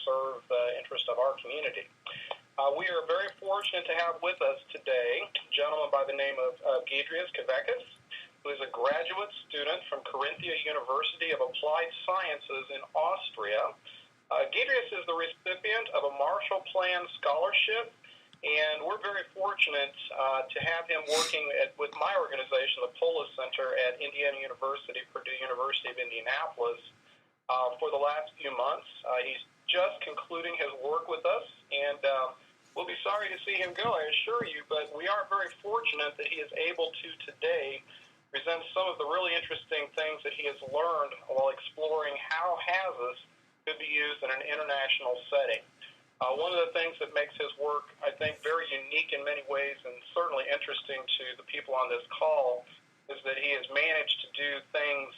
serve the interest of our community. We are very fortunate to have with us today a gentleman by the name of Giedrius Kaveckis, who is a graduate student from Carinthia University of Applied Sciences in Austria. Giedrius is the recipient of a Marshall Plan Scholarship, and we're very fortunate to have him working with my organization, the Polis Center at Indiana University, Purdue University of Indianapolis, for the last few months. He's just concluding his work with us, and we'll be sorry to see him go, I assure you, but we are very fortunate that he is able to today present some of the really interesting things that he has learned while exploring how Hazus could be used in an international setting. One of the things that makes his work, I think, very unique in many ways and certainly interesting to the people on this call is that he has managed to do things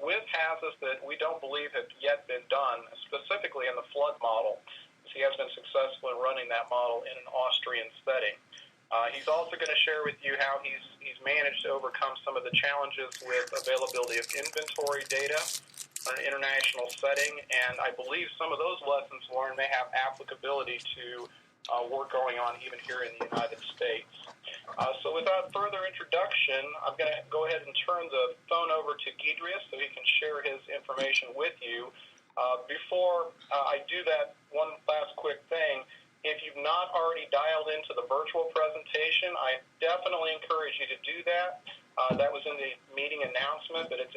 with Hazus that we don't believe have yet been done, specifically in the flood model. He has been successful in running that model in an Austrian setting. He's also going to share with you how he's managed to overcome some of the challenges with availability of inventory data in an international setting, and I believe some of those lessons learned may have applicability to work going on even here in the United States. So without further introduction, I'm going to go ahead and turn the phone over to Giedrius so he can share his information with you. Before I do that, one last quick thing. If you've not already dialed into the virtual presentation, I definitely encourage you to do that. That was in the meeting announcement, but it's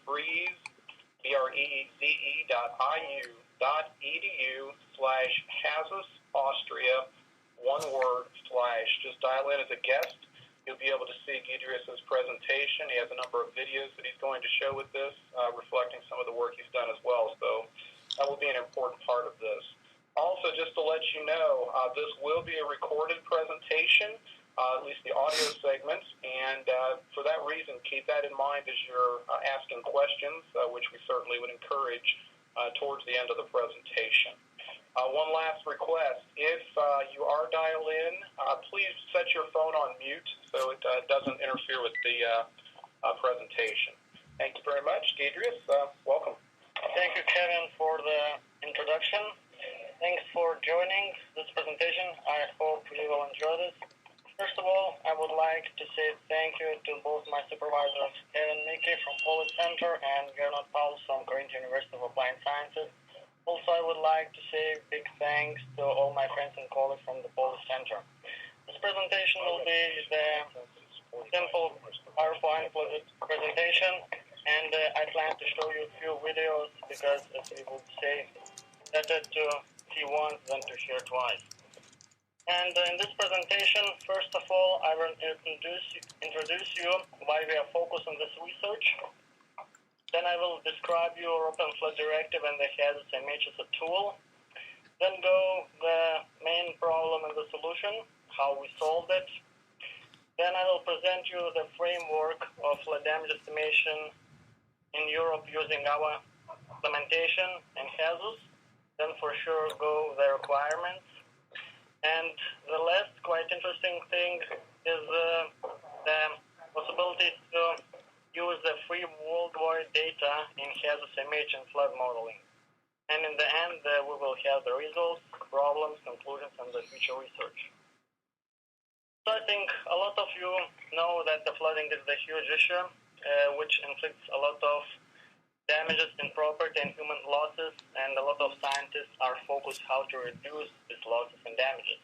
breeze.iu.edu/Hazus-Austria, one word, / Just dial in as a guest. You'll be able to see Giedrius' presentation. He has a number of videos that he's going to show with this, reflecting some of the work he's done as well. So that will be an important part of this. Also, just to let you know, this will be a recorded presentation, at least the audio segments, and for that reason, keep that in mind as you're asking questions, which we certainly would encourage towards the end of the presentation. One last request. If you are dialed in, please set your phone on mute so it doesn't interfere with the presentation. Thank you very much. Giedrius, welcome. Thank you, Kevin, for the introduction. Thanks for joining this presentation. I hope you will enjoy this. First of all, I would like to say thank you to both my supervisors, Kevin Mickey from Polis Center and Gernot Paulus from Carinthia University of Applied Sciences. Also, I would like to say big thanks to all my friends and colleagues from the Polis Center. This presentation will be the simple PowerPoint presentation, and I plan to show you a few videos because, as we would say, better to see once than to hear twice. And in this presentation, first of all, I will introduce you why we are focused on this research. Then I will describe you OpenFlow Directive and the Hazus-MH as a tool. Then go the main problem and the solution, how we solved it. Then I will present you the framework of flood damage estimation in Europe using our implementation in Hazus. Then for sure go the requirements. And the last quite interesting thing is the possibility to use the free worldwide data in Hazus-MH and flood modeling. And in the end, we will have the results, problems, conclusions, and the future research. So I think a lot of you know that the flooding is a huge issue, which inflicts a lot of damages in property and human losses, and a lot of scientists are focused how to reduce these losses and damages.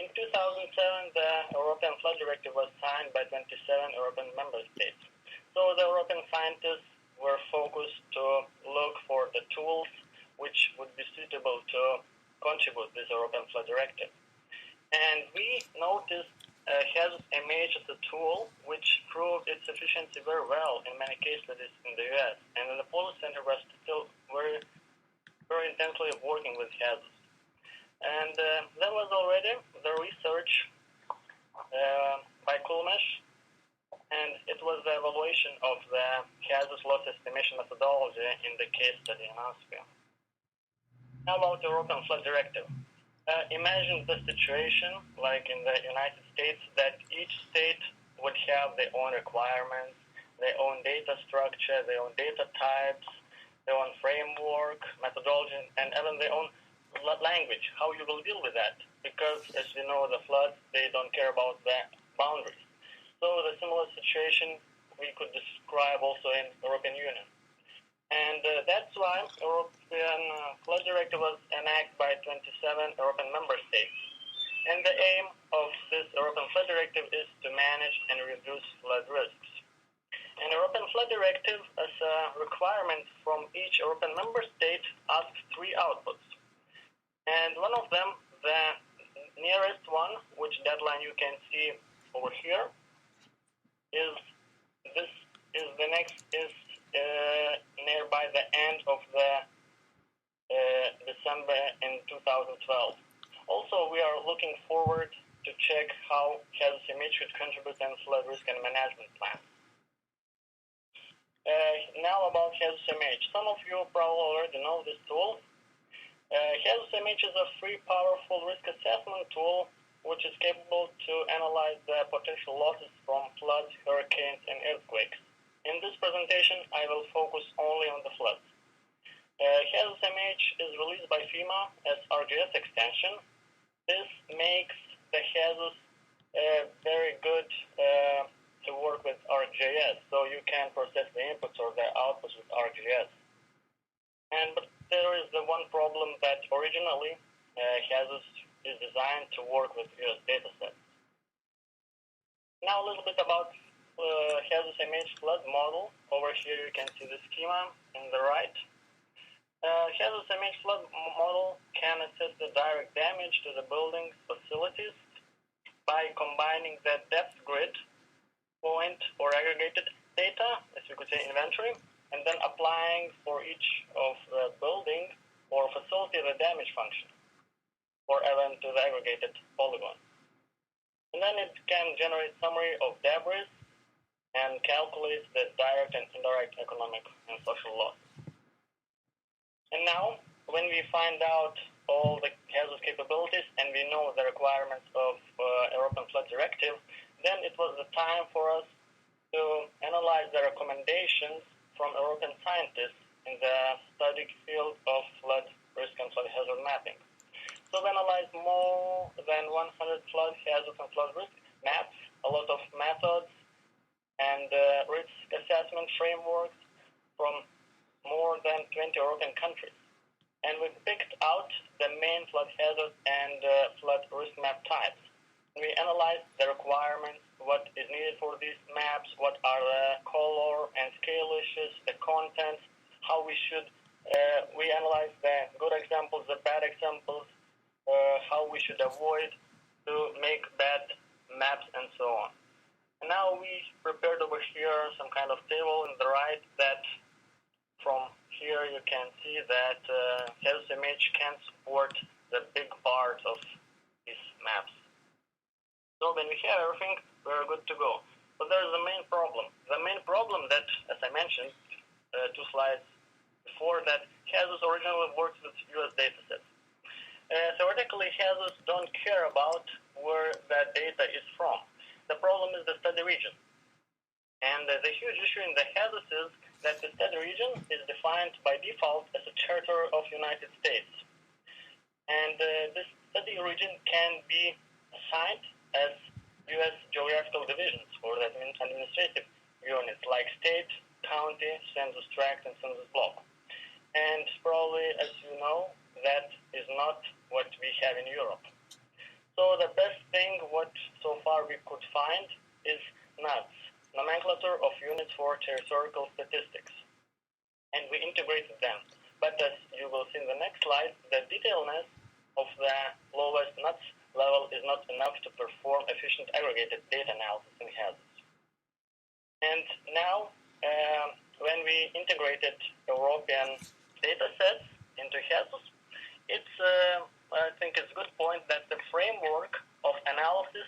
In 2007, the European Flood Directive was signed by 27 European member states. So the European scientists were focused to look for the tools which would be suitable to contribute this European Flood Directive. And we noticed Hazus-MH as a tool which proved its efficiency very well in many case studies in the US. And the Polis Center was still very intensely working with Hazus. And there was already the research by Kulmesh, and it was the evaluation of the Hazus loss estimation methodology in the case study in Austria. How about the European Flood Directive? Imagine the situation like in the United States that each state would have their own requirements, their own data structure, their own data types, their own framework, methodology, and even their own language, how you will deal with that. Because, as you know, the floods, they don't care about the boundaries. So the similar situation we could describe also in European Union. And that's why European Flood Directive was enacted by 27 European member states. And the aim of this European Flood Directive is to manage and reduce flood risks. And European Flood Directive, as a requirement from each European member state, asks 3 outputs. And one of them, the nearest one, which deadline you can see over here, is this is the next is nearby the end of the December in 2012. Also, we are looking forward to check how Hazus-MH should contribute in flood risk and management plan. Now about Hazus-MH. Some of you probably already know this tool. Hazus-MH is a free, powerful risk assessment tool which is capable to analyze the potential losses from floods, hurricanes, and earthquakes. In this presentation, I will focus only on the floods. Hazus-MH is released by FEMA as RGS extension. This makes the Hazus very good to work with ArcGIS, so you can process the inputs or the outputs with ArcGIS. But there is the one problem that originally Hazus is designed to work with US datasets. Now a little bit about Hazus-MH flood model. Over here you can see the schema on the right. Hazus-MH flood model can assess the direct damage to the buildings, facilities by combining the depth grid, point or aggregated data, as you could say inventory, and then applying for each of the building or facility the damage function, or even to the aggregated polygon. And then it can generate summary of debris and calculate the direct and indirect economic and social losses. And now, when we find out all the Hazus capabilities and we know the requirements of European Flood Directive, then it was the time for us to analyze the recommendations from European scientists in the study field of flood risk and flood hazard mapping. So we analyzed more than 100 flood hazard and flood risk maps, a lot of methods and risk assessment frameworks from more than 20 European countries. And we picked out the main flood hazard and flood risk map types. We analyzed the requirements, what is needed for these maps, what are the color and scale issues, the contents, how we should, we analyzed the good examples, the bad examples, how we should avoid to make bad maps and so on. And now we prepared over here some kind of table on the right that from here you can see that Hazus-MH can support the big part of these maps. So when we have everything, we're good to go. But there's the main problem. The main problem that, as I mentioned 2 slides before, that Hazus originally works with US datasets. Theoretically, Hazus don't care about where that data is from. The problem is the study region. And the huge issue in the Hazus is that the study region is defined by default as a charter of United States. And this study region can be assigned as U.S. geographical divisions or that means administrative units like state, county, census tract, and census block. And probably, as you know, that is not what we have in Europe. So the best thing what so far we could find is NUTS, Nomenclature of Units for Territorial Statistics. And we integrated them. But as you will see in the next slide, the detailedness of the lowest NUTS level is not enough to perform efficient aggregated data analysis in Hazus. And now, when we integrated European datasets into Hazus, it's I think it's a good point that the framework of analysis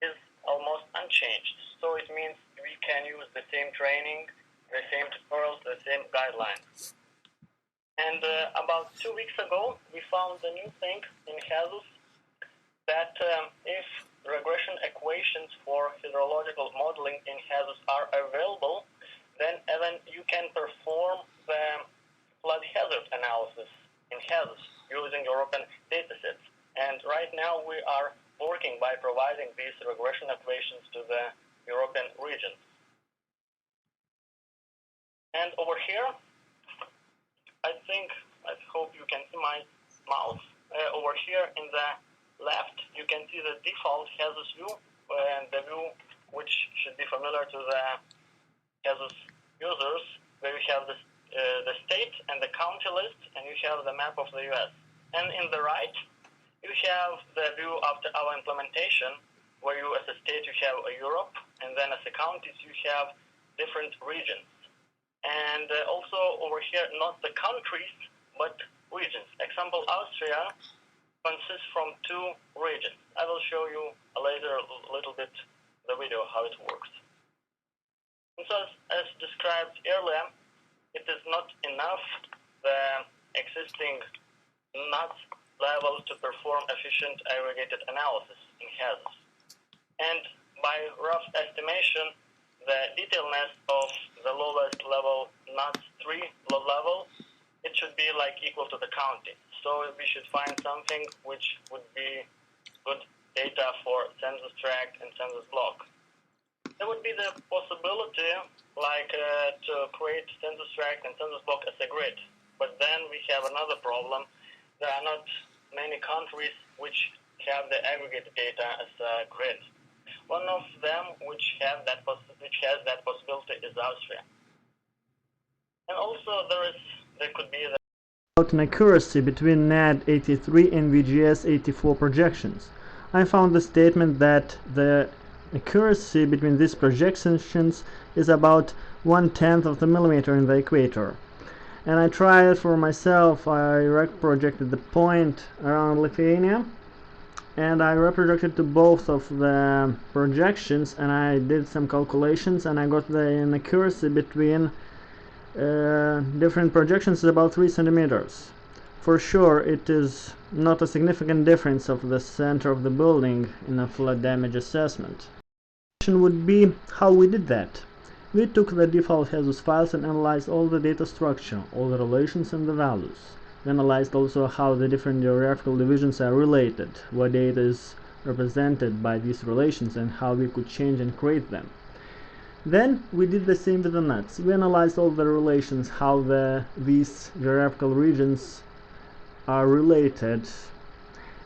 is almost unchanged. So it means we can use the same training, the same tutorials, the same guidelines. And about 2 weeks ago, we found a new thing in Hazus that if regression equations for hydrological modeling in Hazus are available, then even you can perform the flood hazard analysis in Hazus using European datasets. And right now we are working by providing these regression equations to the European regions. And over here, I hope you can see my mouse. Over here in the left, you can see the default Hazus view, and the view which should be familiar to the Hazus users, where you have the state and the county list, and you have the map of the US. And in the right, you have the view after our implementation, where you as a state you have Europe, and then as a counties you have different regions. And also over here, not the countries, but regions. Example, Austria consists from 2 regions. I will show you later a little bit the video how it works. And so as described earlier, it is not enough the existing NUTS level to perform efficient aggregated analysis in Hazus. And by rough estimation, the detailness of the lowest level NUTS 3 low level, it should be like equal to the county. So we should find something which would be good data for census tract and census block. There would be the possibility like to create census tract and census block as a grid. But then we have another problem. There are not many countries which have the aggregate data as a grid. One of them which has that possibility is Austria. And also there could be about an accuracy between NAD 83 and VGS 84 projections. I found the statement that the accuracy between these projections is about 1/10 of the millimeter in the equator. And I tried it for myself. I projected the point around Lithuania, and I reprojected to both of the projections, and I did some calculations, and I got an accuracy between different projections is about 3 centimeters. For sure, it is not a significant difference of the center of the building in a flood damage assessment. The question would be how we did that. We took the default Hazus files and analyzed all the data structure, all the relations and the values. We analyzed also how the different geographical divisions are related, what data is represented by these relations, and how we could change and create them. Then we did the same with the NUTS. We analyzed all the relations, how these geographical regions are related,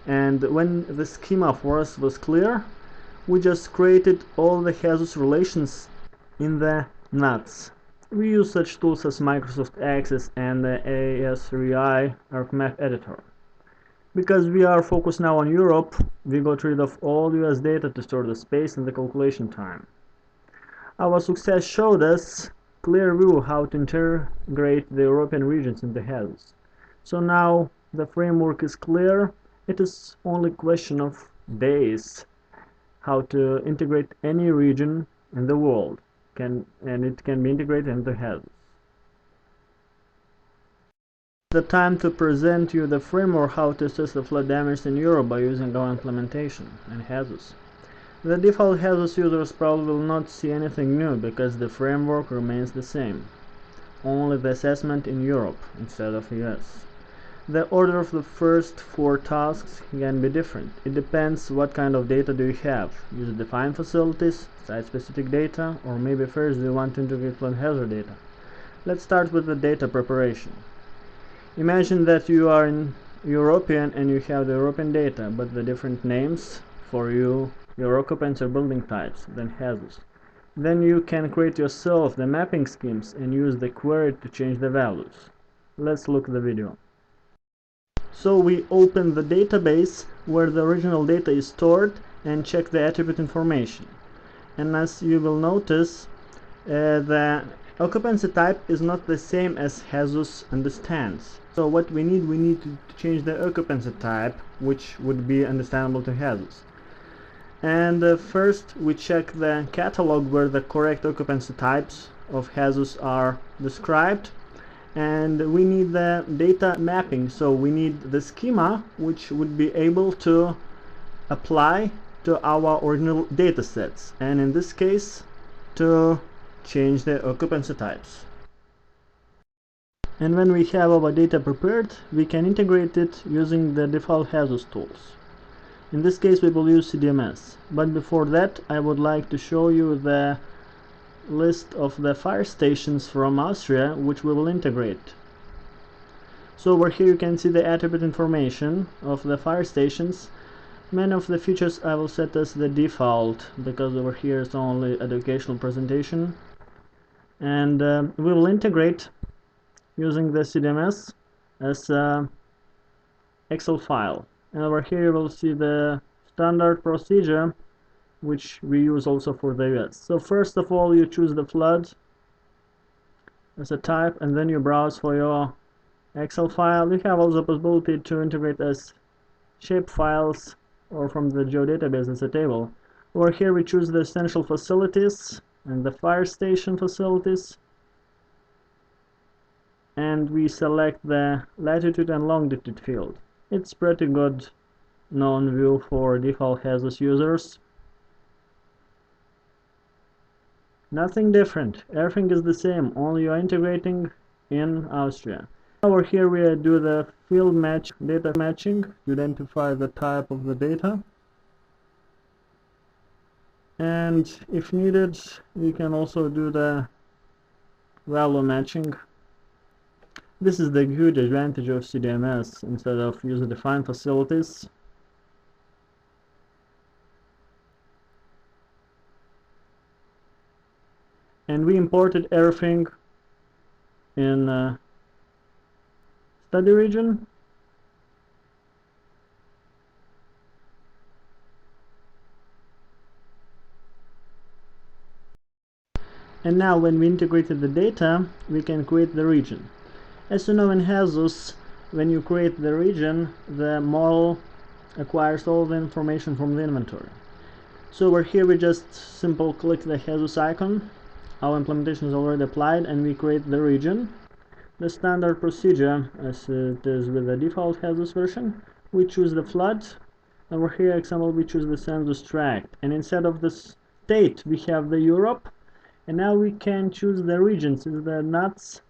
and when the schema for us was clear, we just created all the Hazus relations in the NUTS. We use such tools as Microsoft Access and the AS3i ArcMap editor. Because we are focused now on Europe, we got rid of all US data to store the space and the calculation time. Our success showed us clear view how to integrate the European regions into Hazus. So now the framework is clear. It is only a question of days how to integrate any region in the world, and it can be integrated into Hazus. The time to present you the framework how to assess the flood damage in Europe by using our implementation in Hazus. The default Hazus users probably will not see anything new because the framework remains the same, only the assessment in Europe instead of US. The order of the first 4 tasks can be different. It depends what kind of data do you have. User-defined facilities, site-specific data, or maybe first you want to integrate flood hazard data. Let's start with the data preparation. Imagine that you are in European and you have the European data, but the different names for your occupants or building types than Hazus. Then you can create yourself the mapping schemes and use the query to change the values. Let's look at the video. So we open the database where the original data is stored and check the attribute information. And as you will notice, the occupancy type is not the same as Hazus understands. So what we need to change the occupancy type, which would be understandable to Hazus. And first we check the catalog where the correct occupancy types of Hazus are described, and we need the data mapping, so we need the schema which would be able to apply to our original data sets, and in this case to change the occupancy types. And when we have our data prepared, we can integrate it using the default Hazus tools. In this case we will use CDMS, but before that I would like to show you the list of the fire stations from Austria which we will integrate. So over here you can see the attribute information of the fire stations. Many of the features I will set as the default because over here is only educational presentation, and we will integrate using the CDMS as a Excel file. And over here you will see the standard procedure which we use also for the US. So first of all you choose the flood as a type, and then you browse for your Excel file. You have also the possibility to integrate as shape files or from the geodatabase as a table. Over here we choose the essential facilities and the fire station facilities, and we select the latitude and longitude field. It's pretty good known view for default Hazus users. Nothing different, everything is the same, only you are integrating in Austria. Over here we do the field match, data matching, to identify the type of the data. And if needed, we can also do the value matching. This is the good advantage of CDMS instead of user-defined facilities. And we imported everything in study region. And now when we integrated the data, we can create the region. As you know, in Hazus, when you create the region, the model acquires all the information from the inventory. So over here we just simply click the Hazus icon. Our implementation is already applied and we create the region. The standard procedure, as it is with the default Hazus version, we choose the flood. Over here, example, we choose the census tract, and instead of the state we have the Europe. And now we can choose the regions, it's the NUTS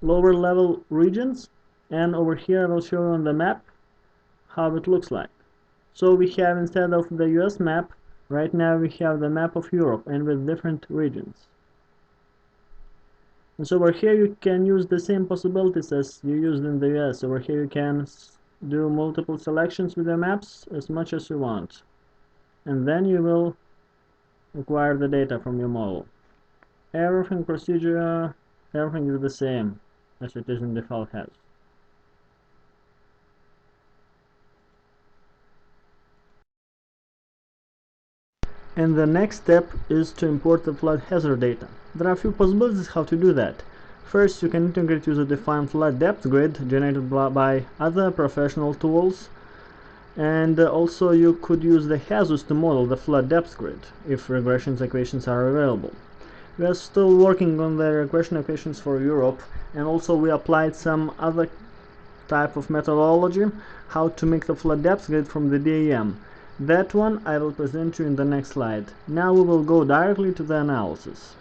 lower level regions, and over here I will show you on the map how it looks like. So we have, instead of the US map, right now we have the map of Europe and with different regions. And so over here you can use the same possibilities as you used in the US. Over here you can do multiple selections with the maps as much as you want, and then you will acquire the data from your model. Everything procedure, everything is the same as it is in default Hazus. And the next step is to import the flood hazard data. There are a few possibilities how to do that. First, you can integrate user-defined flood depth grid generated by other professional tools, and also you could use the Hazus to model the flood depth grid if regression equations are available. We are still working on the regression equations for Europe, and also we applied some other type of methodology how to make the flood depth grid from the DEM. That one I will present you in the next slide. Now we will go directly to the analysis.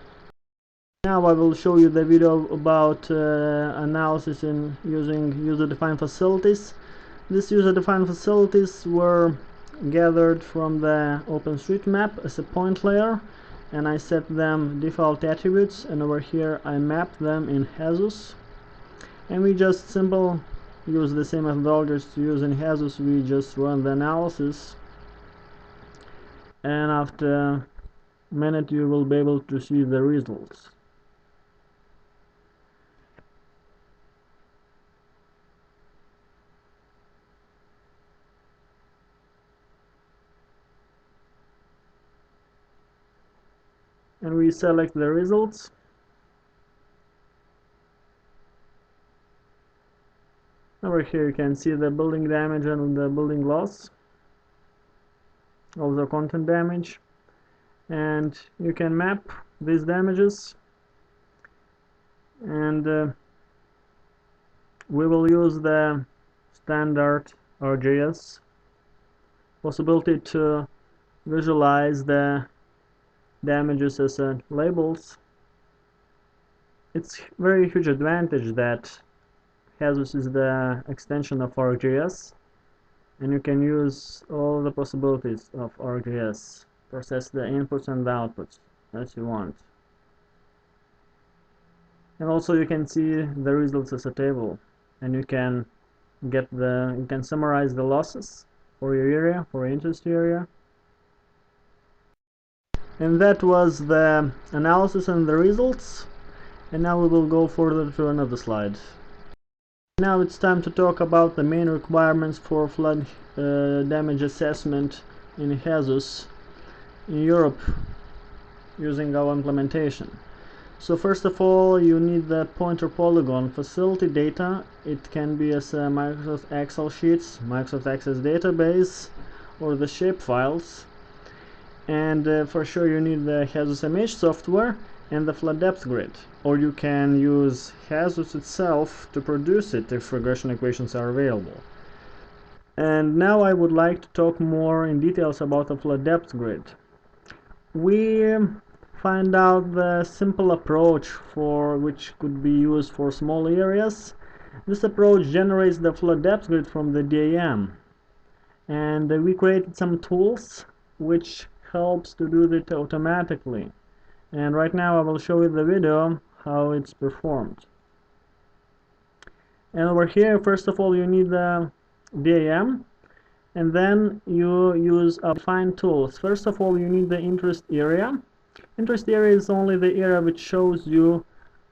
Now I will show you the video about analysis in using user-defined facilities. These user-defined facilities were gathered from the OpenStreetMap as a point layer, and I set them default attributes, and over here I map them in Hazus. And we just simply use the same methodologies to use in Hazus. We just run the analysis, and after a minute you will be able to see the results. And we select the results. Over here you can see the building damage and the building loss, also content damage, and you can map these damages, and we will use the standard RGS possibility to visualize the damages as labels. It's very huge advantage that Hazus is the extension of ArcGIS, and you can use all the possibilities of ArcGIS, process the inputs and the outputs as you want. And also you can see the results as a table, and you can summarize the losses for your area, for your interest area. And that was the analysis and the results. And now we will go further to another slide. Now it's time to talk about the main requirements for flood damage assessment in Hazus in Europe using our implementation. So first of all, you need the pointer polygon facility data. It can be as Microsoft Excel sheets, Microsoft Access database, or the shape files. And for sure you need the Hazus-MH software and the flood depth grid, or you can use Hazus itself to produce it if regression equations are available. And now I would like to talk more in details about the flood depth grid. We find out the simple approach for which could be used for small areas. This approach generates the flood depth grid from the DAM, and we created some tools which helps to do that automatically. And right now I will show you the video how it's performed. And over here, first of all, you need the DAM, and then you use find tools. First of all, you need the interest area. Interest area is only the area which shows you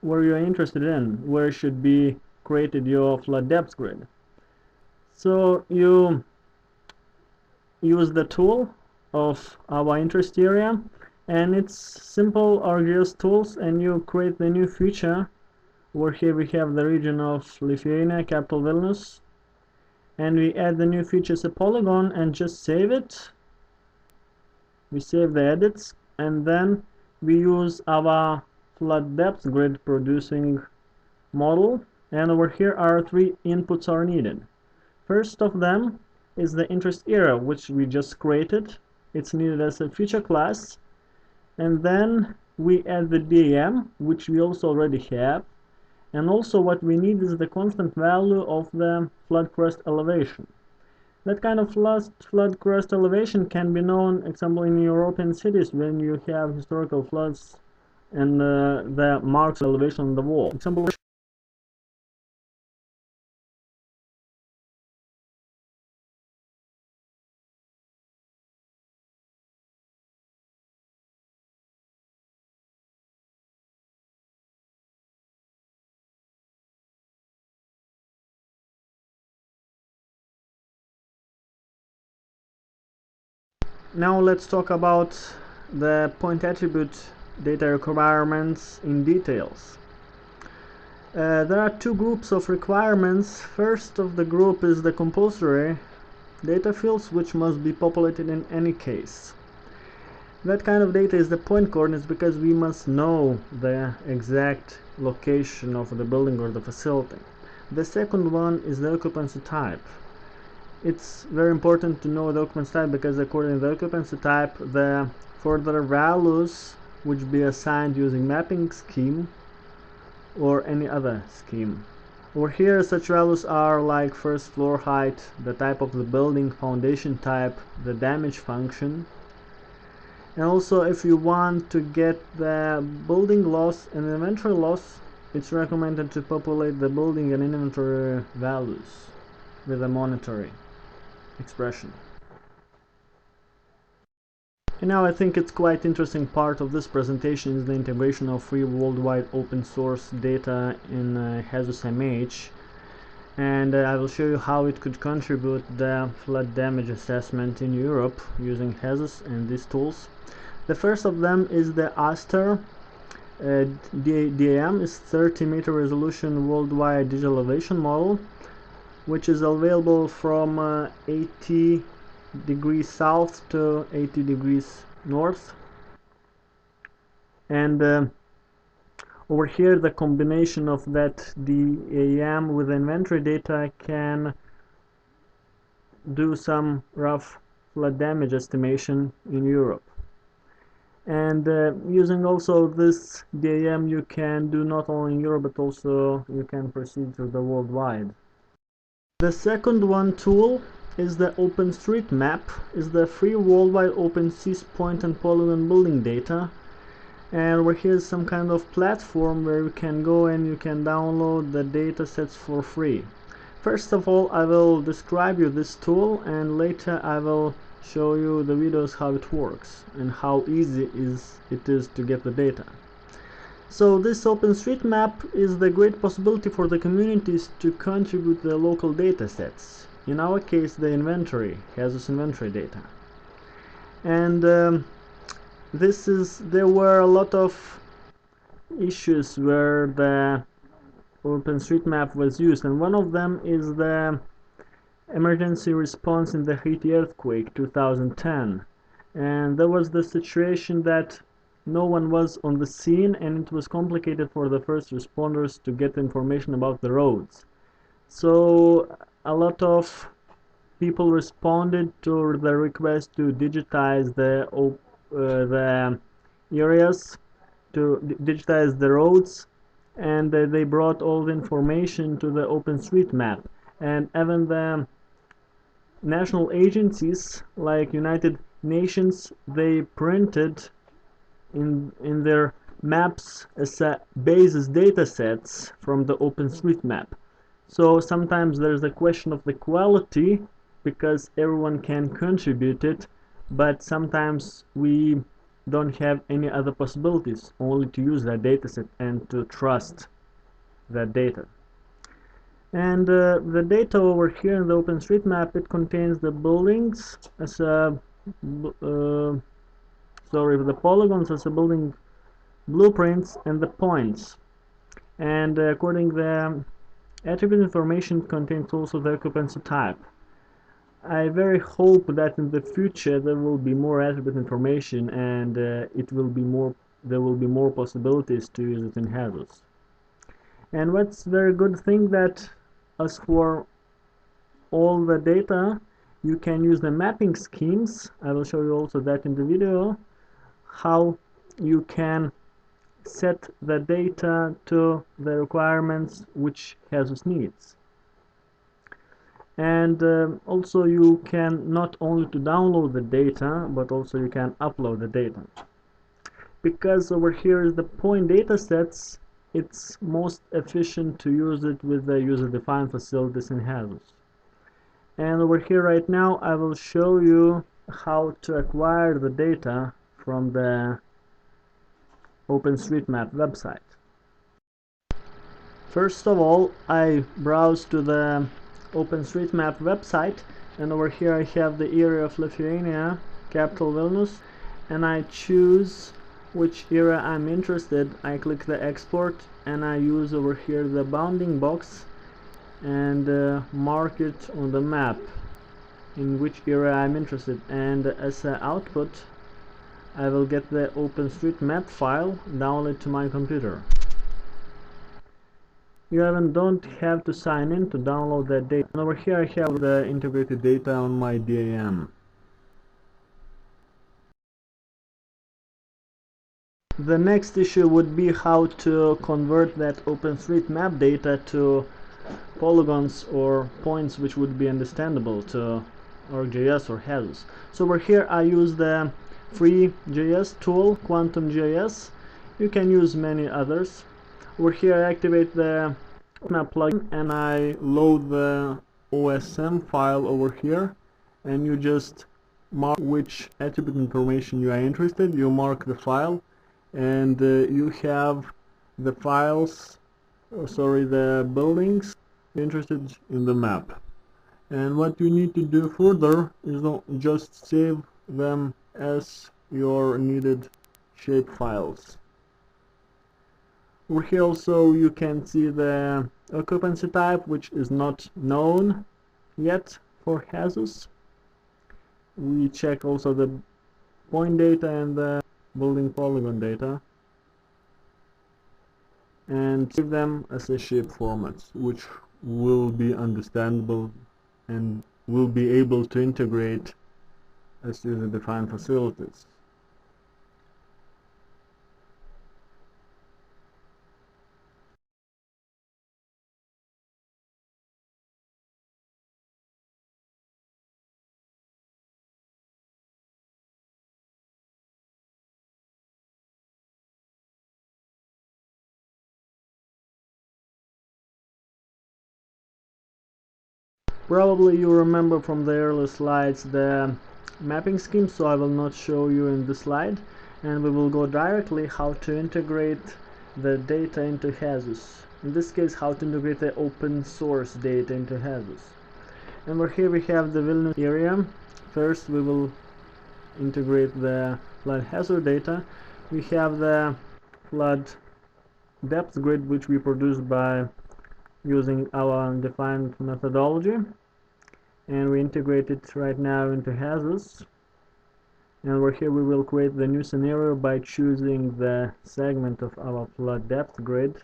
where you're interested in, where should be created your flood depth grid. So you use the tool of our interest area, and it's simple ArcGIS tools, and you create the new feature. Over here we have the region of Lithuania, capital Vilnius, and we add the new feature as a polygon and just save it. We save the edits, and then we use our flood depth grid producing model, and over here our three inputs are needed. First of them is the interest area, which we just created. It's needed as a feature class. And then we add the DAM, which we also already have. And also what we need is the constant value of the flood crest elevation. That kind of flood crest elevation can be known, for example, in European cities when you have historical floods and the marks elevation on the wall. Example. Now let's talk about the point attribute data requirements in details. There are two groups of requirements. First of the group is the compulsory data fields, which must be populated in any case. That kind of data is the point coordinates, because we must know the exact location of the building or the facility. The second one is the occupancy type. It's very important to know the occupancy type, because according to the occupancy type, the further values which be assigned using mapping scheme or any other scheme. Over here such values are like first floor height, the type of the building, foundation type, the damage function. And also if you want to get the building loss and inventory loss, it's recommended to populate the building and inventory values with a monetary expression. And now I think it's quite interesting part of this presentation is the integration of free worldwide open source data in Hazus-MH, and I will show you how it could contribute the flood damage assessment in Europe using Hazus and these tools. The first of them is the ASTER DAM, is 30-meter resolution worldwide digital elevation model, which is available from 80 degrees south to 80 degrees north. And over here the combination of that DAM with inventory data can do some rough flood damage estimation in Europe. And using also this DAM, you can do not only in Europe but also you can proceed to the worldwide. The second one tool is the OpenStreetMap, is the free worldwide OpenSea point and polygon building data. And over here is some kind of platform where you can go and you can download the data sets for free. First of all, I will describe you this tool, and later I will show you the videos how it works and how easy it is to get the data. So this OpenStreetMap is the great possibility for the communities to contribute the local data sets. In our case, the inventory, Hazus inventory data. And there were a lot of issues where the OpenStreetMap was used, and one of them is the emergency response in the Haiti earthquake 2010. And there was the situation that no one was on the scene, and it was complicated for the first responders to get information about the roads. So a lot of people responded to the request to digitize the areas, to digitize the roads, and they brought all the information to the OpenStreetMap. And even the national agencies like United Nations, they printed in their maps as basis data sets from the OpenStreetMap. So sometimes there's a question of the quality because everyone can contribute it, but sometimes we don't have any other possibilities, only to use that dataset and to trust that data. And the data over here in the OpenStreetMap, it contains the buildings as a the polygons as a building blueprints and the points. And according the attribute information contains also the occupancy type. I very hope that in the future there will be more attribute information, and there will be more possibilities to use it in Hazus. And what's very good thing that as for all the data, you can use the mapping schemes. I will show you also that in the video, how you can set the data to the requirements which Hazus needs. And also you can not only to download the data, but also you can upload the data. Because over here is the point data sets, it's most efficient to use it with the user-defined facilities in Hazus. And over here right now I will show you how to acquire the data from the OpenStreetMap website. First of all, I browse to the OpenStreetMap website, and over here I have the area of Lithuania, capital Vilnius, and I choose which area I'm interested. I click the export, and I use over here the bounding box and mark it on the map in which area I'm interested, and as an output I will get the OpenStreetMap file downloaded to my computer. You even don't have to sign in to download that data. And over here I have the integrated data on my DAM. The next issue would be how to convert that OpenStreetMap data to polygons or points which would be understandable to ArcGIS or Hazus. So over here I use the free GIS tool, QuantumGIS. You can use many others. Over here I activate the map plugin and I load the OSM file over here, and you just mark which attribute information you are interested. You mark the file, and you have the files, the buildings interested in the map. And what you need to do further is just save them as your needed shape files. Over here also you can see the occupancy type, which is not known yet for Hazus. We check also the point data and the building polygon data, and save them as a shape formats, which will be understandable and will be able to integrate as user-defined facilities. Probably you remember from the earlier slides the mapping scheme, so I will not show you in this slide, and we will go directly how to integrate the data into Hazus. In this case, how to integrate the open source data into Hazus. And over here we have the Vilnius area. First we will integrate the flood hazard data. We have the flood depth grid, which we produced by using our defined methodology, and we integrate it right now into Hazus. And over here we will create the new scenario by choosing the segment of our flood depth grid.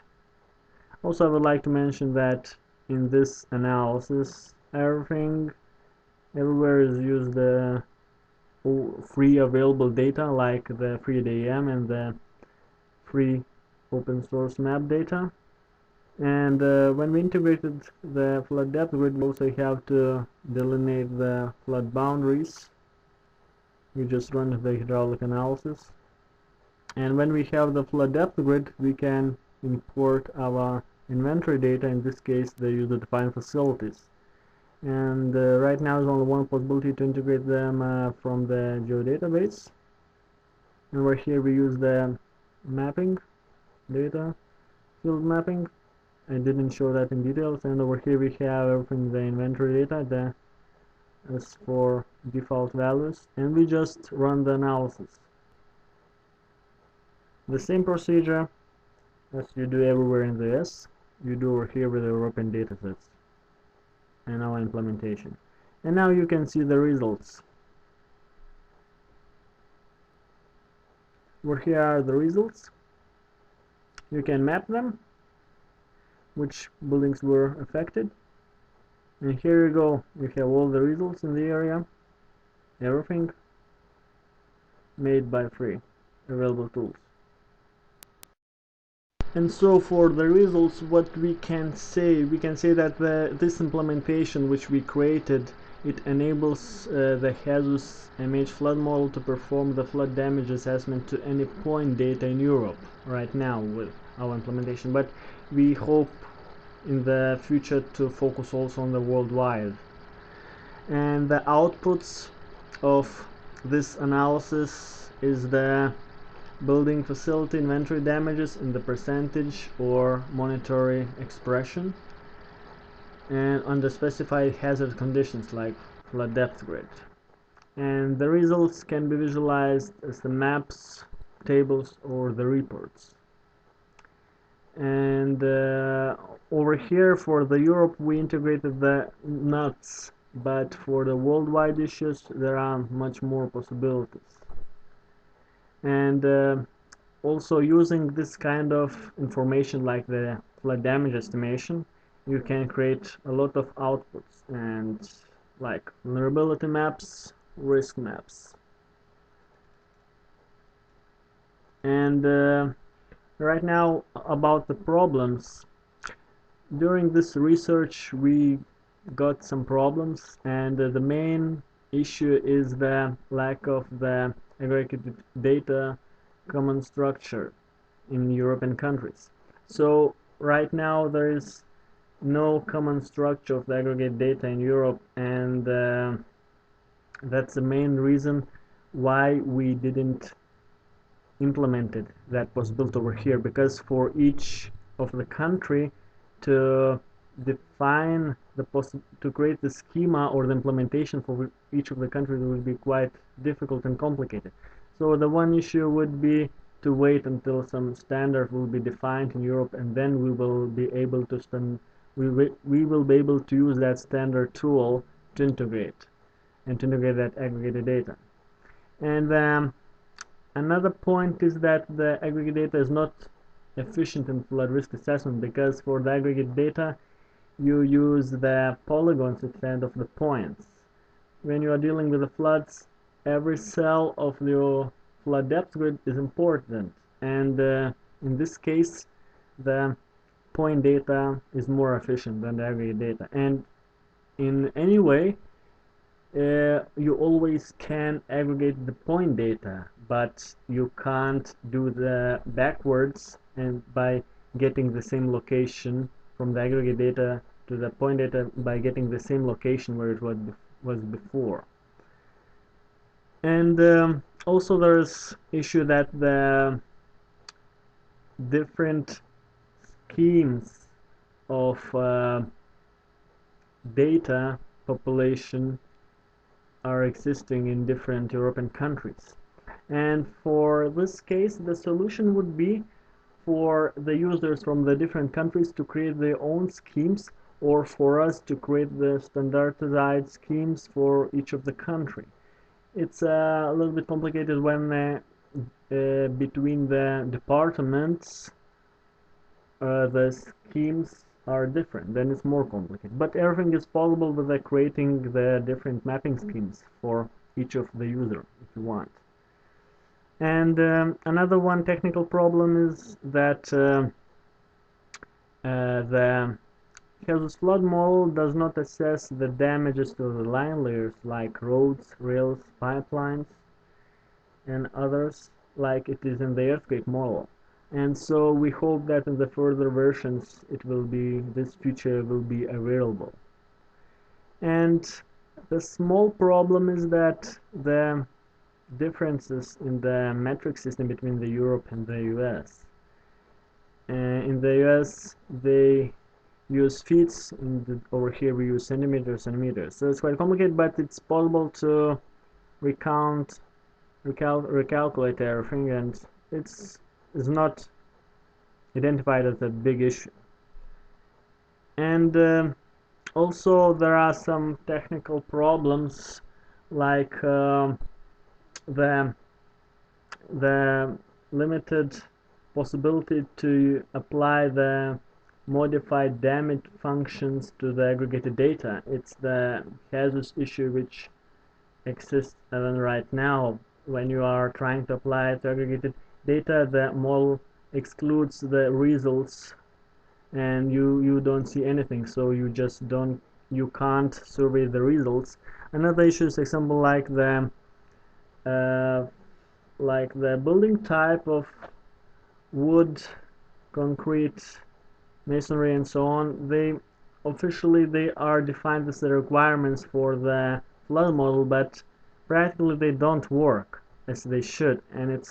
Also, I would like to mention that in this analysis, everywhere is used the free available data, like the free DEM and the free open source map data. And when we integrated the flood depth grid, we also have to delineate the flood boundaries. We just run the hydraulic analysis, and when we have the flood depth grid, we can import our inventory data, in this case the user-defined facilities. And right now there's only one possibility to integrate them from the geodatabase. And over here we use the mapping data, field mapping. I didn't show that in details. And over here we have everything, the inventory data, as for default values, and we just run the analysis. The same procedure as you do everywhere in the US, you do over here with the European datasets and our implementation. And now you can see the results. Over here are the results. You can map them, which buildings were affected. And here you go, you have all the results in the area, everything made by free available tools. And so for the results, what we can say that this implementation which we created, it enables the Hazus-MH flood model to perform the flood damage assessment to any point data in Europe right now with our implementation, but we hope in the future to focus also on the worldwide. And the outputs of this analysis is the building facility inventory damages in the percentage or monetary expression, and under specified hazard conditions like flood depth grid. And the results can be visualized as the maps, tables, or the reports. And over here for the Europe we integrated the nuts, but for the worldwide issues there are much more possibilities. And also using this kind of information like the flood damage estimation, you can create a lot of outputs, and like vulnerability maps, risk maps. And right now about the problems. During this research we got some problems, and the main issue is the lack of the aggregated data common structure in European countries. So right now there is no common structure of the aggregate data in Europe, and that's the main reason why we didn't implement it. That was built over here, because for each of the country to define to create the schema or the implementation for each of the countries would be quite difficult and complicated. So the one issue would be to wait until some standard will be defined in Europe, and then we will be able to we will be able to use that standard tool to integrate that aggregated data. And another point is that the aggregate data is not efficient in flood risk assessment, because for the aggregate data you use the polygons instead of the points. When you are dealing with the floods, every cell of your flood depth grid is important, and in this case the point data is more efficient than the aggregate data. And in any way you always can aggregate the point data, but you can't do the backwards and by getting the same location from the aggregate data to the point data by getting the same location where it was before. And also there's issue that the different schemes of data population are existing in different European countries. And for this case, the solution would be for the users from the different countries to create their own schemes, or for us to create the standardized schemes for each of the country. It's a little bit complicated when between the departments the schemes are different, then it's more complicated. But everything is possible with creating the different mapping schemes for each of the user if you want. And another one technical problem is that the Hazus Flood Model does not assess the damages to the line layers like roads, rails, pipelines, and others like it is in the earthquake model. And so we hope that in the further versions this feature will be available. And the small problem is that the differences in the metric system between the Europe and the US. In the US they use feet, over here we use centimeters and meters. So it's quite complicated, but it's possible to recalculate everything, and it's not identified as a big issue. And also there are some technical problems like the limited possibility to apply the modified damage functions to the aggregated data. It's the Hazus issue which exists even right now. When you are trying to apply it to aggregated data, the model excludes the results and you don't see anything, so you can't survey the results. Another issue is example like the building type of wood, concrete, masonry, and so on. They are defined as the requirements for the flood model, but practically they don't work as they should, and it's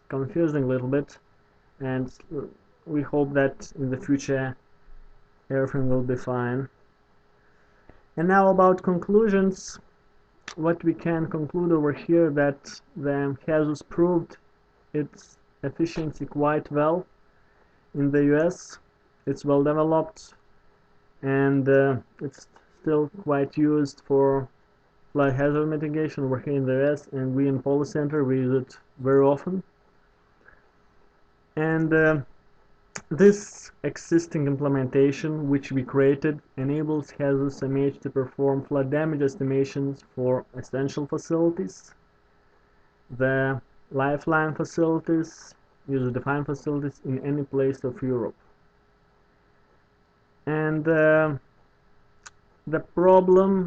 confusing a little bit, and we hope that in the future everything will be fine. And now about conclusions. What we can conclude over here that the Hazus proved its efficiency quite well in the US. It's well developed, and it's still quite used for flood hazard mitigation over here in the US, and we in Polis Center we use it very often. And this existing implementation which we created enables Hazus-MH to perform flood damage estimations for essential facilities, the lifeline facilities, user-defined facilities in any place of Europe. And the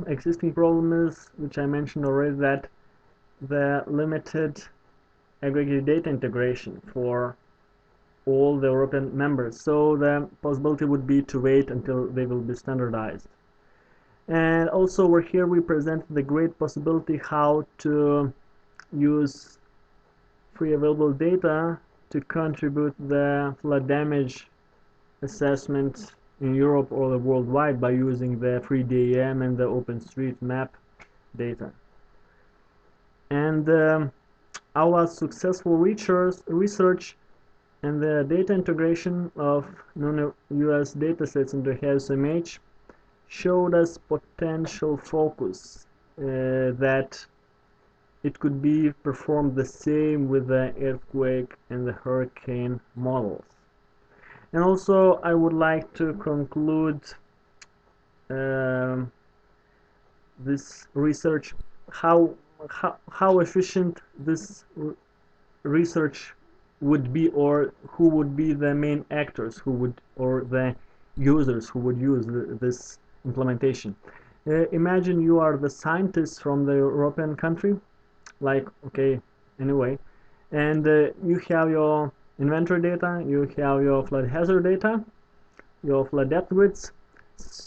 existing problem is, which I mentioned already, that the limited aggregated data integration for all the European members. So the possibility would be to wait until they will be standardized. And also over here we present the great possibility how to use free available data to contribute the flood damage assessment in Europe or worldwide by using the free DEM and the OpenStreetMap data. And our successful research and the data integration of non-US datasets into Hazus-MH showed us potential focus that it could be performed the same with the earthquake and the hurricane models. And also I would like to conclude this research, how efficient this research would be, or who would be the main actors or the users who would use this implementation. Imagine you are the scientists from the European country, and you have your inventory data, you have your flood hazard data, your flood depth grids,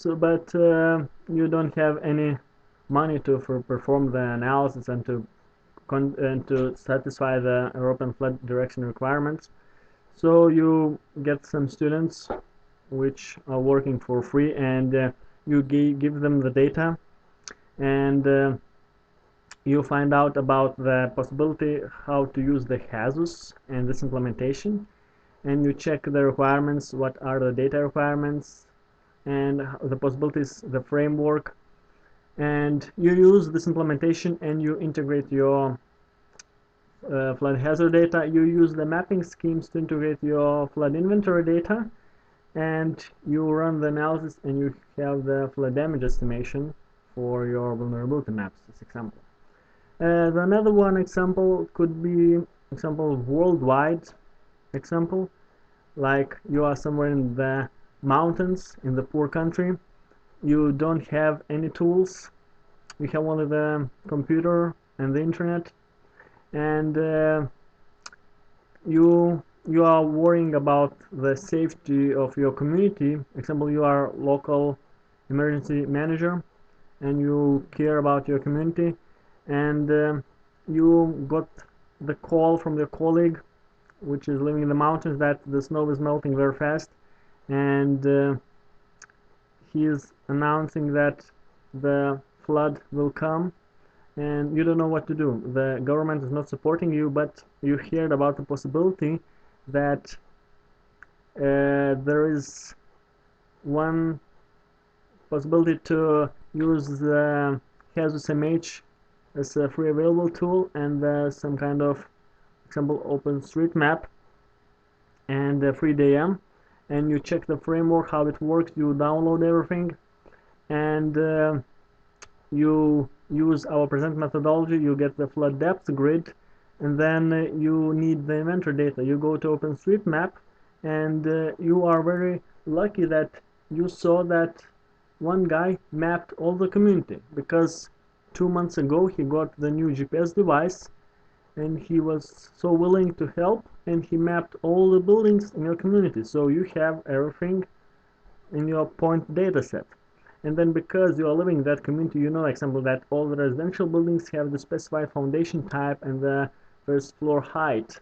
but you don't have any money to perform the analysis and to satisfy the European flood direction requirements. So you get some students which are working for free, and you give them the data, and you find out about the possibility how to use the Hazus and this implementation, and you check the requirements, what are the data requirements, and the possibilities, the framework, and you use this implementation and you integrate your flood hazard data. You use the mapping schemes to integrate your flood inventory data, and you run the analysis and you have the flood damage estimation for your vulnerability maps, this example. Another one example could be example worldwide example, like you are somewhere in the mountains in the poor country, you don't have any tools, you have only the computer and the internet, and you are worrying about the safety of your community. Example, you are local emergency manager and you care about your community, and you got the call from your colleague which is living in the mountains that the snow is melting very fast, and he is announcing that the flood will come, and you don't know what to do. The government is not supporting you, but you heard about the possibility that there is one possibility to use the Hazus-MH as a free available tool, and some kind of example OpenStreetMap and FreeDM, and you check the framework, how it works, you download everything, and you use our present methodology, you get the flood depth grid, and then you need the inventory data. You go to OpenStreetMap, and you are very lucky that you saw that one guy mapped all the community, because 2 months ago he got the new GPS device and he was so willing to help, and he mapped all the buildings in your community, so you have everything in your point data set. And then because you are living in that community, you know, example, that all the residential buildings have the specified foundation type and the first floor height,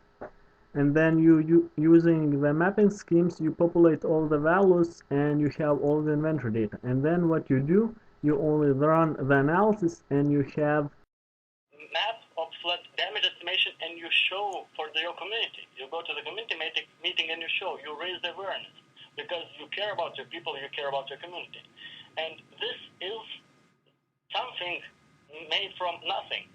and then you using the mapping schemes, you populate all the values and you have all the inventory data, and then what you do, you only run the analysis and you have map of flood damage estimation, and you show for your community. You go to the community meeting and you show, you raise the awareness, because you care about your people, you care about your community. And this is something made from nothing.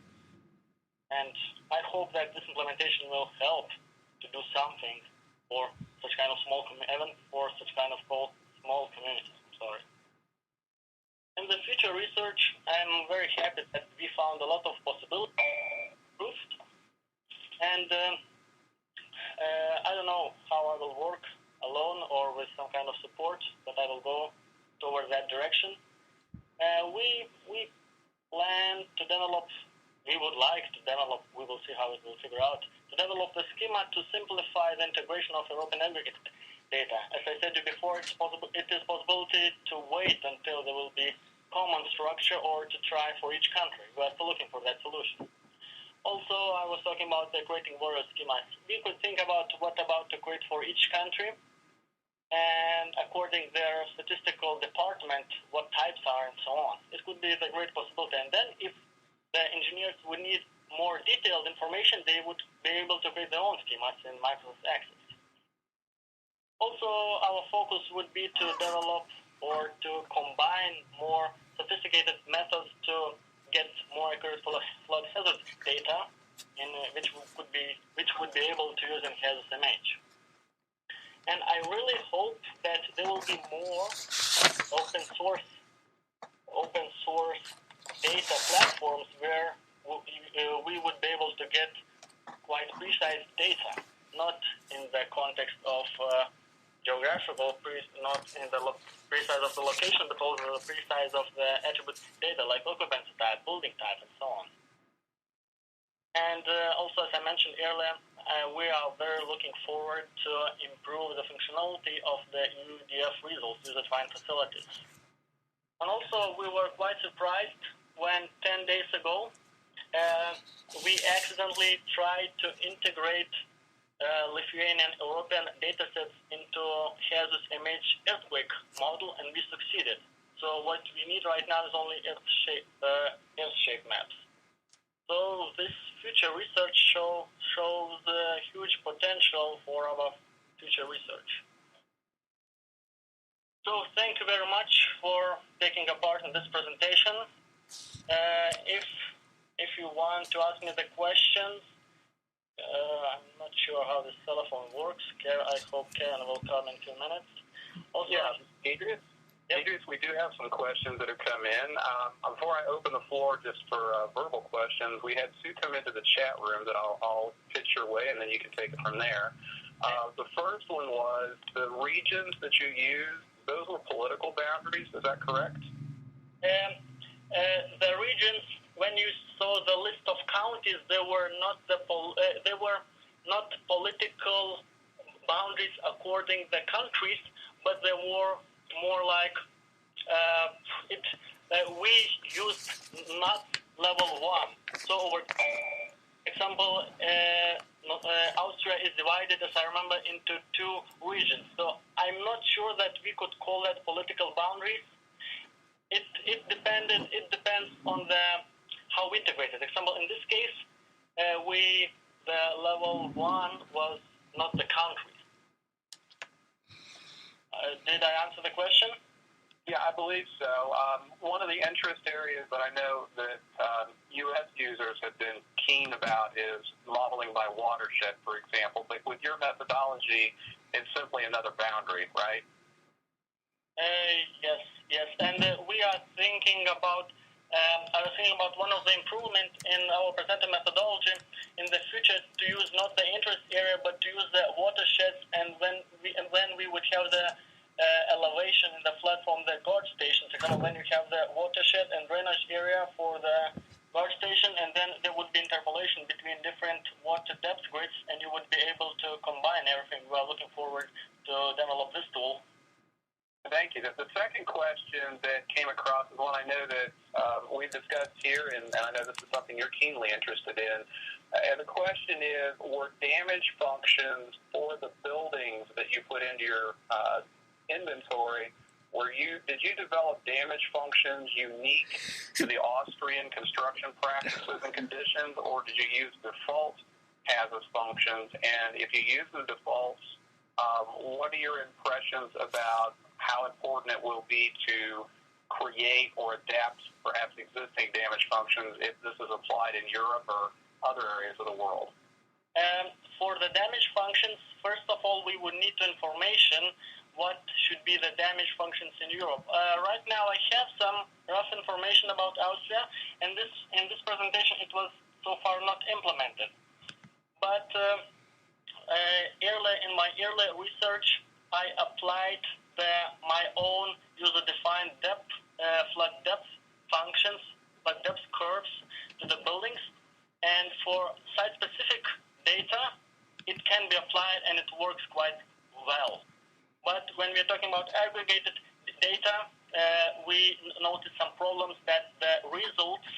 And I hope that this implementation will help to do something for such kind of even for such kind of small communities. In the future research, I'm very happy that we found a lot of possibilities proved, and I don't know how I will work alone or with some kind of support, but I will go toward that direction. We plan to develop, we would like to develop, we will see how it will figure out, to develop a schema to simplify the integration of European aggregate data. As I said before, it is possibility to wait until there will be common structure or to try for each country. We are still looking for that solution. Also, I was talking about the creating various schemas. We could think about what about to create for each country, and according their statistical department, what types are and so on. It could be the great possibility. And then if the engineers would need more detailed information, they would be able to create their own schemas in Microsoft Access. Also, our focus would be to develop or to combine more sophisticated methods to get more accurate flood hazard data, which would be able to use in Hazus-MH. And I really hope that there will be more open source data platforms where we would be able to get quite precise data, not in the context of geographical, not in the precise of the location, but also the precise of the attribute data, like occupancy type, building type, and so on. And also, as I mentioned earlier, we are very looking forward to improve the functionality of the UDF results user-defined facilities. And also, we were quite surprised when 10 days ago we accidentally tried to integrate Lithuanian European datasets into Hazus-MH earthquake model, and we succeeded. So what we need right now is only earth-shape maps. So this future research shows huge potential for our future research. So thank you very much for taking a part in this presentation. If you want to ask me the questions, I'm not sure how this telephone works. I hope Karen will come in 2 minutes. Also, yeah, Giedrius? Yep. Giedrius, we do have some questions that have come in. Before I open the floor just for verbal questions, we had Sue come into the chat room that I'll pitch your way, and then you can take it from there. The first one was the regions that you used, those were political boundaries, is that correct? The regions, when you saw the list of counties, they were not political boundaries according the countries, but they were more like we used not level 1. So, for example, Austria is divided, as I remember, into 2 regions. So I'm not sure that we could call that political boundaries. It depends on how integrated. For example, in this case, the level 1 was not the country. Did I answer the question? Yeah, I believe so. One of the interest areas that I know that U.S. users have been keen about is modeling by watershed, for example. But with your methodology, it's simply another boundary, right? Yes. And we are thinking about. I was thinking about one of the improvements in our presenter methodology in the future to use not the interest area, but to use the watersheds, and when we would have the elevation in the flood from the guard stations. For example, when you have the watershed and drainage area for the guard station, and then there would be interpolation between different water depth grids, and you would be able to combine everything. We are looking forward to develop this tool. Thank you. The second question that came across is one I know that we've discussed here, and I know this is something you're keenly interested in. And the question is, were damage functions for the buildings that you put into your inventory, did you develop damage functions unique to the Austrian construction practices and conditions, or did you use default Hazus functions? And if you use the defaults, what are your impressions about how important it will be to create or adapt perhaps existing damage functions if this is applied in Europe or other areas of the world? For the damage functions, first of all, we would need information what should be the damage functions in Europe. Right now, I have some rough information about Austria, and in this presentation, it was so far not implemented. But in my early research, I applied my own user-defined depth, flood depth functions, flood depth curves to the buildings, and for site-specific data, it can be applied and it works quite well. But when we're talking about aggregated data, we noticed some problems that the results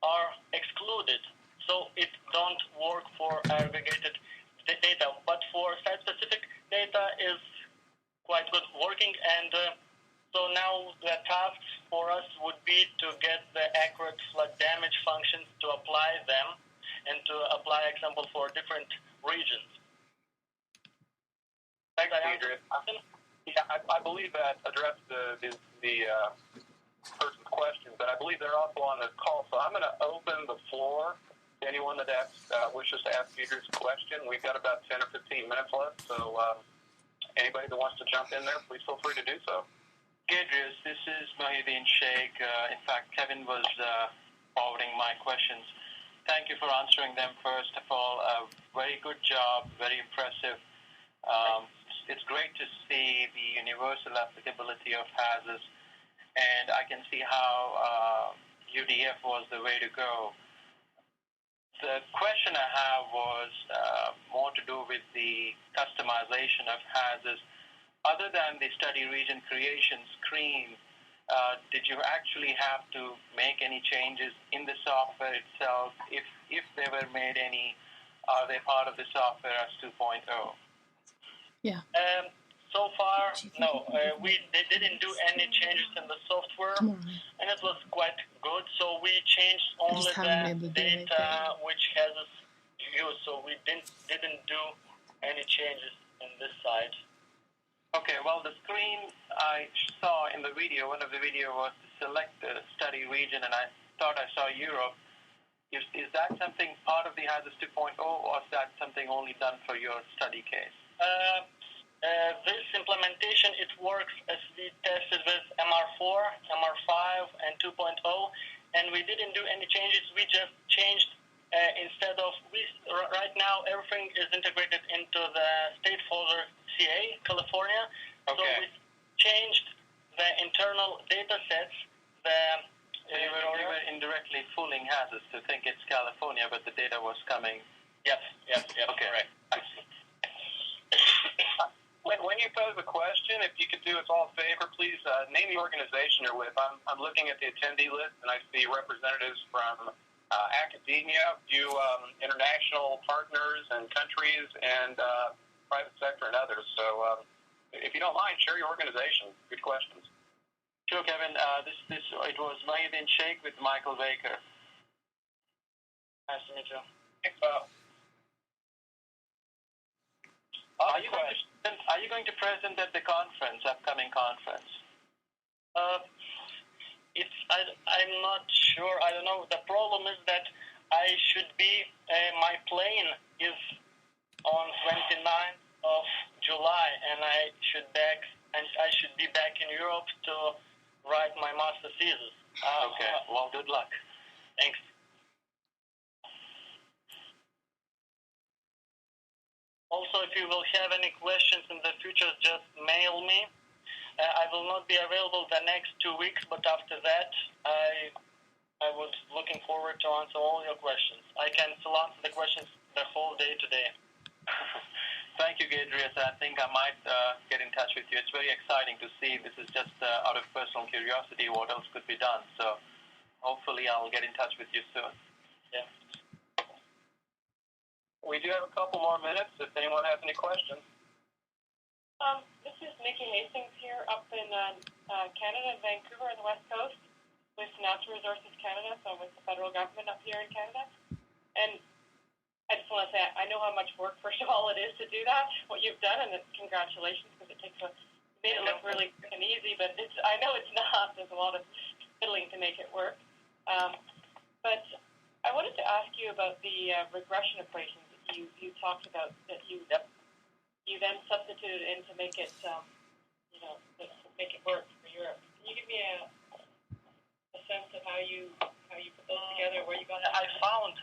are excluded. So it don't work for aggregated data. But for site-specific data is quite good working. And so now the task for us would be to get the accurate flood damage functions to apply them and to apply example for different regions. Yeah, I believe that addressed the person's question, but I believe they're also on this call. So I'm going to open the floor to anyone that wishes to ask Giedrius a question. We've got about 10 or 15 minutes left, so anybody that wants to jump in there, please feel free to do so. Giedrius, this is Mahideen Sheikh. In fact, Kevin was forwarding my questions. Thank you for answering them. First of all, very good job, very impressive. It's great to see the universal applicability of Hazus, and I can see how UDF was the way to go. The question I have was more to do with the customization of Hazus. Other than the study region creation screen, did you actually have to make any changes in the software itself? If there were made any, are they part of the software as 2.0? Yeah. So far, no. They didn't do any changes in the software, and it was quite good. So we changed only the data which Hazus used. So we didn't do any changes in this side. Okay. Well, the screen I saw in the video, one of the video was to select the study region, and I thought I saw Europe. Is that something part of the Hazus 2.0, or is that something only done for your study case? This implementation, it works as we tested with MR4, MR5, and 2.0, and we didn't do any changes. We just changed, right now everything is integrated into the state folder CA, California. Okay. So we changed the internal data sets. So you were indirectly fooling Hazus to think it's California, but the data was coming. Yes, okay. Correct. When you pose a question, if you could do us all a favor, please name the organization you're with. I'm looking at the attendee list, and I see representatives from academia, a few international partners and countries, and private sector and others. So if you don't mind, share your organization. Good questions. Sure, Kevin. It was Mahidin Sheikh with Michael Baker. Nice to meet you. Are you going to present at the upcoming conference? I'm not sure. I don't know. The problem is that I should be. My plane is on 29th of July, and I should be back in Europe to write my master thesis. Okay. Well, good luck. Thanks. Also, if you will have any questions in the future, just mail me. I will not be available the next 2 weeks, but after that, I was looking forward to answer all your questions. I can still answer the questions the whole day today. Thank you, Giedrius. I think I might get in touch with you. It's very exciting to see. This is just out of personal curiosity what else could be done. So hopefully I'll get in touch with you soon. Yeah. We do have a couple more minutes if anyone has any questions. This is Nikki Hastings here up in Canada, Vancouver on the West Coast with Natural Resources Canada, so with the federal government up here in Canada. And I just want to say I know how much work, first of all, it is to do that, what you've done, and congratulations, because it made it look really quick and easy, but I know it's not. There's a lot of fiddling to make it work. But I wanted to ask you about the regression equations that you talked about that you then substituted in to make it make it work for Europe. Can you give me a sense of how you put those together? Where you got? I found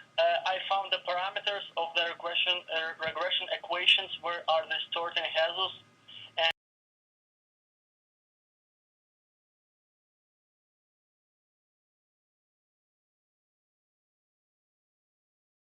the parameters of the regression equations. Where are they stored in Hazus?